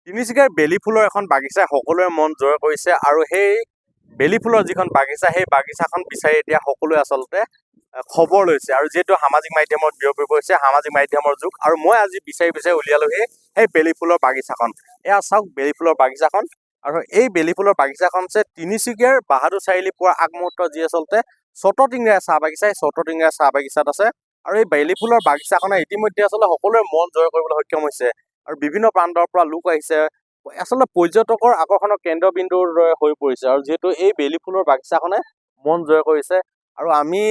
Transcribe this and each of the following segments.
তিনিচুকীয়াৰ বেলি ফুলৰ এখন বাগিচাই সকলোৰে মন জয় কৰিছে আৰু সেই বেলি ফুলৰ যিখন বাগিচা সেই বাগিচাখন বিচাৰি এতিয়া সকলোৱে আচলতে খবৰ লৈছে আৰু যিহেতু সামাজিক মাধ্যমত বিয়পি পৰিছে সামাজিক মাধ্যমৰ যুগ আৰু মই আজি বিচাৰি উলিয়ালোহি সেই বেলি ফুলৰ বাগিচাখন। এয়া চাওক বেলি ফুলৰ বাগিচাখন আৰু এই বেলি ফুলৰ বাগিচাখন হৈছে তিনিচুকীয়াৰ বাহাদুৰ চাৰিআলি পোৱাৰ আগমুহূৰ্তত যি আচলতে চট্টটিংগীৰা চাহ বাগিচা এই চট্টটিংগীৰা চাহ বাগিচাত আছে আৰু এই বেলি ফুলৰ বাগিচাখনে ইতিমধ্যে আচলতে সকলোৰে মন জয় কৰিবলৈ সক্ষম হৈছে আৰু বিভিন্ন প্ৰান্তৰ পৰা লোক আহিছে আচলতে পৰ্যটকৰ আকৰ্ষণৰ কেন্দ্ৰবিন্দুৰ দৰে হৈ পৰিছে আৰু যিহেতু এই বেলি ফুলৰ বাগিচাখনে মন জয় কৰিছে আৰু আমি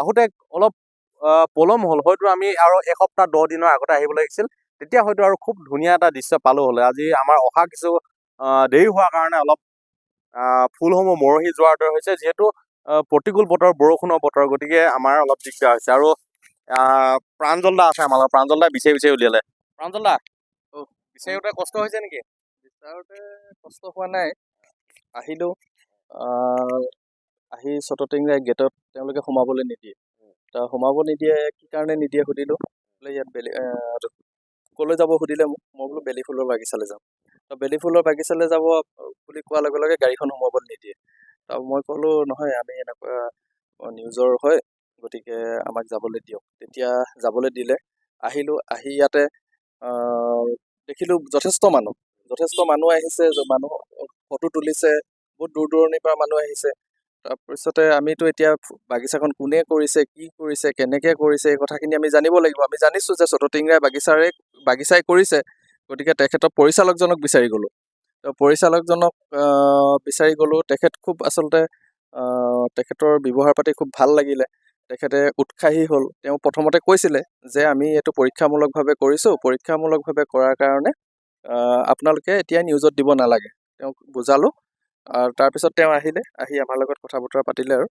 আহোঁতে অলপ পলম হ'ল হয়তো আমি আৰু এসপ্তাহ 10 দিনৰ আগতে আহিব লাগিছিল তেতিয়া হয়তো আৰু খুব ধুনীয়া এটা দৃশ্য পালো হ'লে আজি আমাৰ অহা কিছু দেৰি হোৱাৰ কাৰণে অলপ ফুলসমূহ মৰহি যোৱাৰ দৰে হৈছে যিহেতু প্ৰতিকূল বতৰ বৰষুণৰ বতৰ গতিকে আমাৰ অলপ দিগদাৰ হৈছে আৰু প্ৰাঞ্জল দা আছে আমাৰ লগত প্ৰাঞ্জল দা বিচাৰি উলিয়ালে প্ৰাঞ্জল দা বিচাৰোঁতে কষ্ট হৈছে নেকি? বিচাৰোঁতে কষ্ট হোৱা নাই আহিলোঁ আহি চট্টটিংগীৰা গেটত তেওঁলোকে সোমাবলৈ নিদিয়ে সোমাব নিদিয়ে কি কাৰণে নিদিয়ে সুধিলোঁ বোলে ইয়াত ক'লৈ যাব সুধিলে মোক মই বোলো বেলি ফুলৰ বাগিচালৈ যাম বেলি ফুলৰ বাগিচালৈ যাব বুলি কোৱাৰ লগে লগে গাড়ীখন সোমাবলৈ নিদিয়ে মই ক'লোঁ নহয় আমি এনেকুৱা নিউজৰ হয় গতিকে আমাক যাবলৈ দিয়ক তেতিয়া যাবলৈ দিলে আহিলোঁ আহি ইয়াতে দেখিলোঁ যথেষ্ট মানুহ আহিছে মানুহ ফটো তুলিছে বহুত দূৰ দূৰণিৰ পৰা মানুহ আহিছে তাৰপিছতে আমিতো এতিয়া বাগিচাখন কোনে কৰিছে কি কৰিছে কেনেকৈ কৰিছে এই কথাখিনি আমি জানিব লাগিব আমি জানিছোঁ যে চট্টটিংগীৰা বাগিচাই কৰিছে গতিকে তেখেতৰ পৰিচালকজনক বিচাৰি গ'লোঁ পৰিচালকজনক বিচাৰি গ'লোঁ তেখেত খুব আচলতে তেখেতৰ ব্যৱহাৰ পাতি খুব ভাল লাগিলে তেখেতে উৎসাহী হ'ল তেওঁ প্ৰথমতে কৈছিলে যে আমি এইটো পৰীক্ষামূলকভাৱে কৰিছোঁ পৰীক্ষামূলকভাৱে কৰাৰ কাৰণে আপোনালোকে এতিয়া নিউজত দিব নালাগে তেওঁক বুজালোঁ তাৰপিছত তেওঁ আহিলে আহি আমাৰ লগত কথা বতৰা পাতিলে আৰু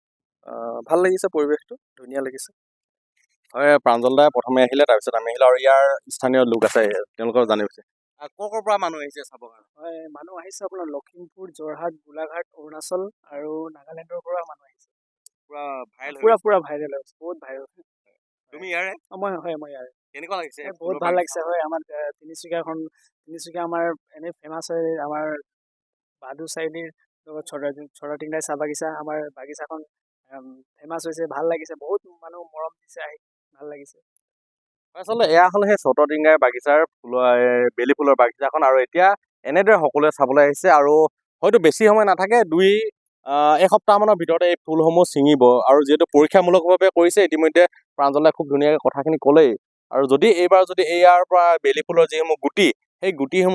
ভাল লাগিছে পৰিৱেশটো ধুনীয়া লাগিছে হয় প্ৰাঞ্জল দাই প্ৰথমে আহিলে তাৰপিছত আমি আহিলোঁ আৰু ইয়াৰ স্থানীয় লোক আছে তেওঁলোকক জানিছে ক'ৰ পৰা মানুহ আহিছে চাবৰ কাৰণে? হয় মানুহ আহিছে আপোনাৰ লখিমপুৰ যোৰহাট গোলাঘাট অৰুণাচল আৰু নাগালেণ্ডৰ পৰা মানুহ আহিছে পুৰা ভাইৰেল হৈছে বহুত ভাইৰেল তুমি ইয়াৰে মই ইয়াৰে কেনেকুৱা লাগিছে বহুত ভাল লাগিছে হয় আমাৰ তিনিচুকীয়া আমাৰ এনেই ফেমাছ হয় আমাৰ বাহাদুৰ চাৰিআলিৰ লগত চট্টটিংগীৰা চাহ বাগিচা আমাৰ বাগিচাখন ফেমাছ হৈছে ভাল লাগিছে বহুত মানুহ মৰম দিছে আহি ভাল লাগিছে আচলতে এয়া হ'ল সেই চট্টটিংগীৰা বাগিচাৰ বেলি ফুলৰ বাগিচাখন আৰু এতিয়া এনেদৰে সকলোৱে চাবলৈ আহিছে আৰু হয়তো বেছি সময় নাথাকে এসপ্তাহমানৰ ভিতৰতে এই ফুলসমূহ ছিঙিব আৰু যিহেতু পৰীক্ষামূলকভাৱে কৰিছে ইতিমধ্যে প্ৰাঞ্জলে খুব ধুনীয়াকৈ কথাখিনি ক'লেই আৰু যদি এইবাৰ যদি ইয়াৰ পৰা বেলি ফুলৰ যিসমূহ গুটি সেই গুটিসমূহ